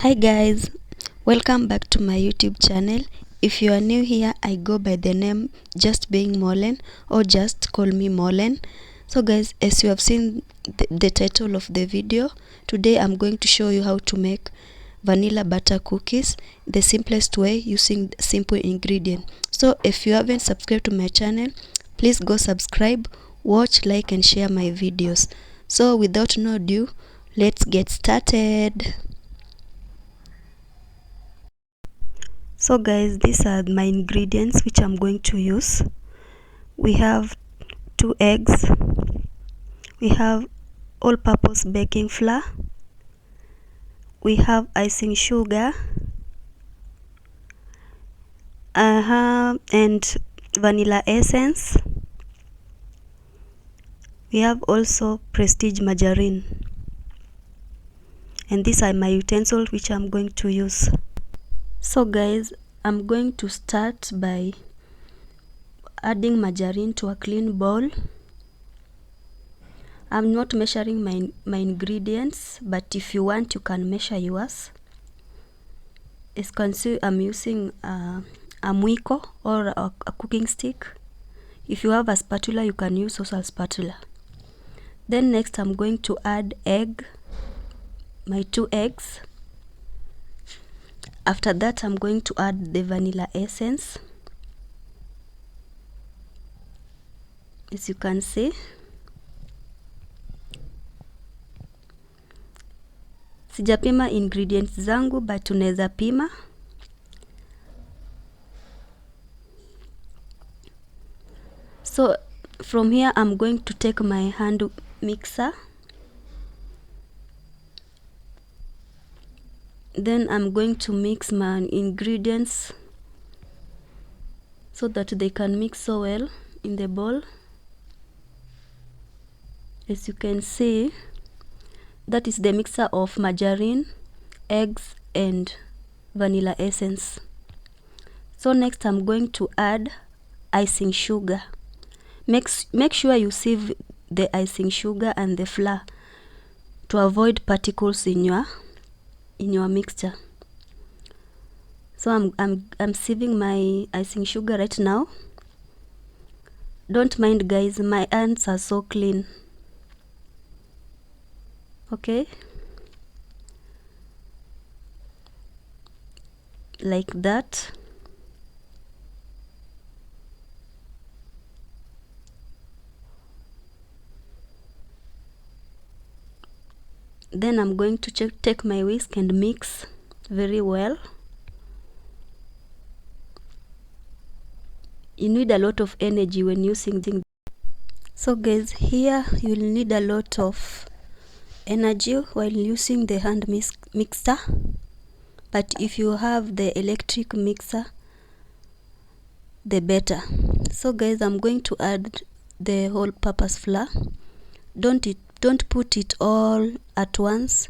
Hi guys, welcome back to my YouTube channel. If you are new here, I go by the name Just Being Molen, or just call me Molen. So guys, as you have seen the title of the video, today I'm going to show you how to make vanilla butter cookies the simplest way using simple ingredient. So if you haven't subscribed to my channel, please go subscribe, watch, like and share my videos. So without no ado, let's get started. So guys, these are my ingredients which I'm going to use. We have 2 eggs, we have all-purpose baking flour, we have icing sugar, and vanilla essence. We have also prestige margarine, and these are my utensils which I'm going to use. So guys, I'm going to start by adding margarine to a clean bowl. I'm not measuring my ingredients, but if you want, you can measure yours. As you can see, I'm using a mwiko or a cooking stick. If you have a spatula, you can use also a spatula. Then next, I'm going to add my 2 eggs. After that, I'm going to add the vanilla essence. As you can see, sijapima ingredients zangu, but unaweza pima. So from here, I'm going to take my hand mixer. Then I'm going to mix my ingredients so that they can mix so well in the bowl. As you can see, that is the mixture of margarine, eggs and vanilla essence. So next I'm going to add icing sugar. Make sure you sieve the icing sugar and the flour to avoid particles in your mixture. So I'm sieving my icing sugar right now. Don't mind guys, my hands are so clean. Okay, like that. Then I'm going to take my whisk and mix very well. You need a lot of energy when using things. So guys, here you'll need a lot of energy while using the hand mixer, but if you have the electric mixer, the better. So guys, I'm going to add the whole purpose flour. Don't put it all at once.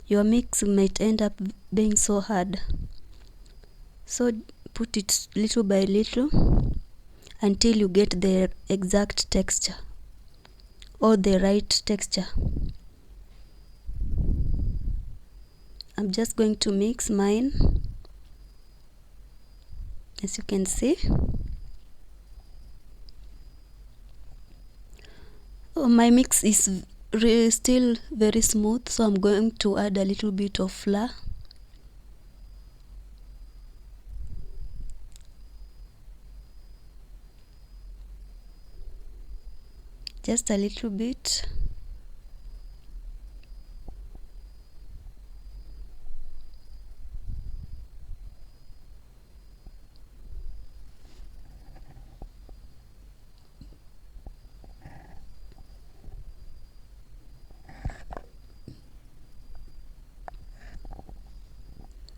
Your mix might end up being so hard. So put it little by little until you get the exact texture or the right texture. I'm just going to mix mine, as you can see. My mix is still very smooth, so I'm going to add a little bit of flour. Just a little bit.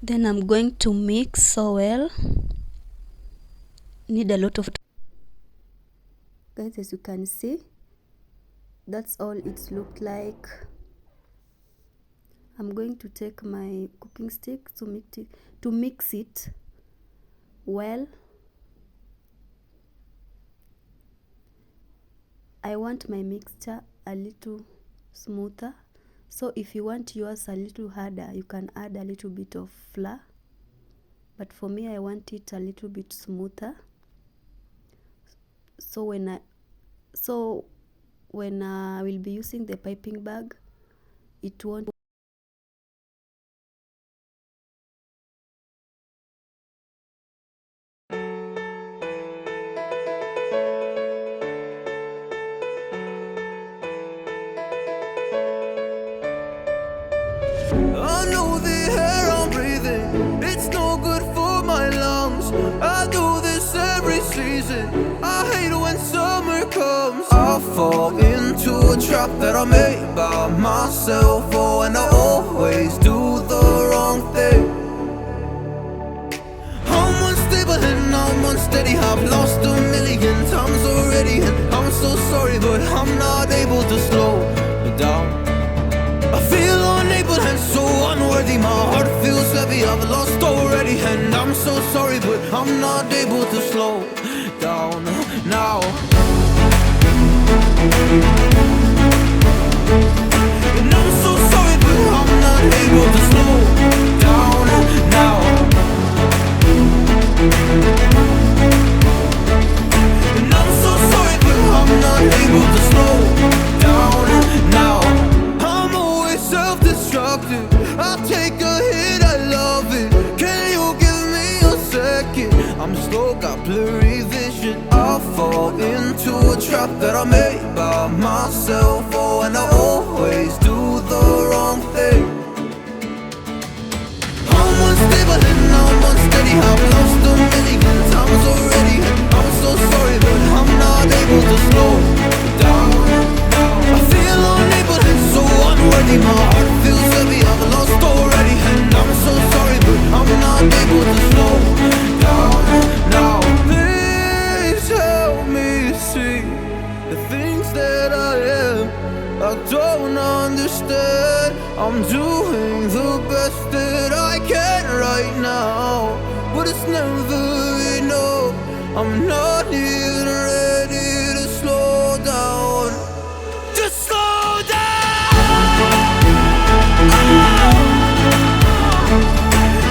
Then I'm going to mix so well. Need a lot of guys, as you can see, that's all it's looked like. I'm going to take my cooking stick to mix it well. I want my mixture a little smoother, So if you want yours a little harder, you can add a little bit of flour, but for me I want it a little bit smoother. So when I will be using the piping bag, it won't. I know the air I'm breathing, it's no good for my lungs. I do this every season, I hate when summer comes. I fall into a trap that I made by myself. Oh, and I always do the wrong thing. I'm unstable and I'm unsteady, I've lost a million times already, and I'm so sorry, but I'm not able to slow down. I feel unable and so unworthy, my heart feels heavy, I've lost already, and I'm so sorry, but I'm not able to slow down now. And I'm so sorry, but I'm not able to slow down now. And I'm so sorry, but I'm not able to slow down now. Self-destructive, I take a hit, I love it. Can you give me a second? I'm slow, got blurry vision. I fall into a trap that I made by myself. Oh, and I always do the wrong thing. I'm unstable and I'm unsteady, I've lost a million times already, and I'm so sorry, but I'm not able to slow down. I feel unable and so unworthy, my heart feels heavy, I've lost already, and I'm so sorry, but I'm not able to slow down now. Please help me see the things that I am, I don't understand. I'm doing the best that I can right now, but it's never enough. I'm not even ready to slow down. Just slow down.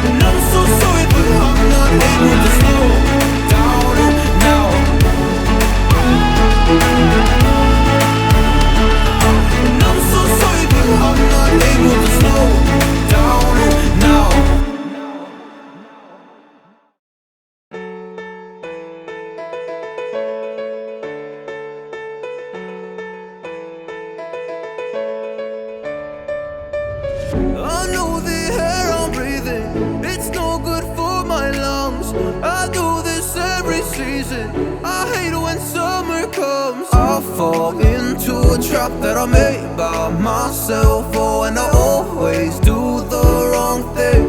And I'm so sorry, but I'm not able to slow down now. And I'm so sorry, but I'm not able to slow down now. I know the air I'm breathing, it's no good for my lungs. I do this every season, I hate when summer comes. I fall into a trap that I made by myself. Oh, and I always do the wrong thing.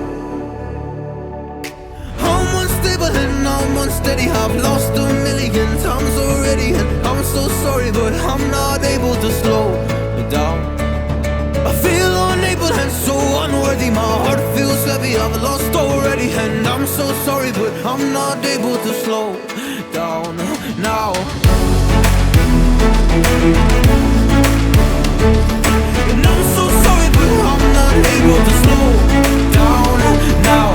I'm unstable and I'm unsteady, I've lost a million times already, and I'm so sorry, but I'm not able to slow down. I feel unable and so unworthy, my heart feels heavy, I've lost already, and I'm so sorry, but I'm not able to slow down now. And I'm so sorry, but I'm not able to slow down now.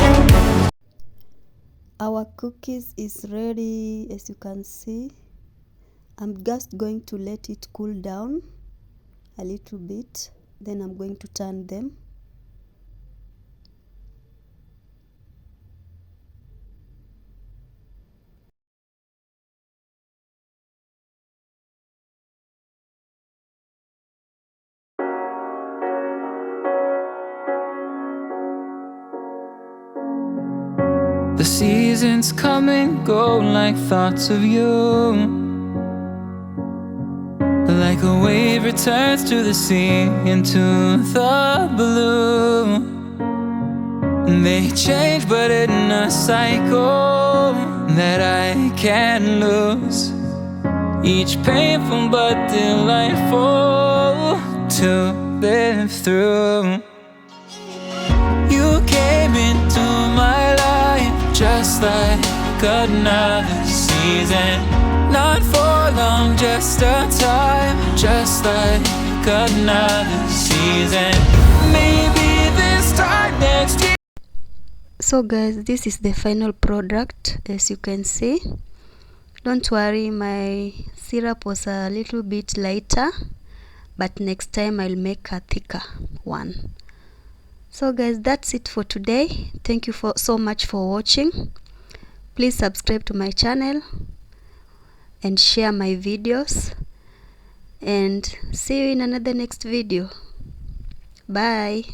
Our cookies is ready, as you can see. I'm just going to let it cool down a little bit, then I'm going to turn them. The seasons come and go like thoughts of you. Like a wave returns to the sea, into the blue. They change but in a cycle that I can't lose. Each painful but delightful to live through. You came into my life just like another season. Not for long, just a time, just like another season. season. Maybe this time next year. So guys, this is the final product. As you can see, don't worry, my syrup was a little bit lighter, but next time I'll make a thicker one. So guys, that's it for today. Thank you so much for watching. Please subscribe to my channel and share my videos, and see you in another next video. Bye.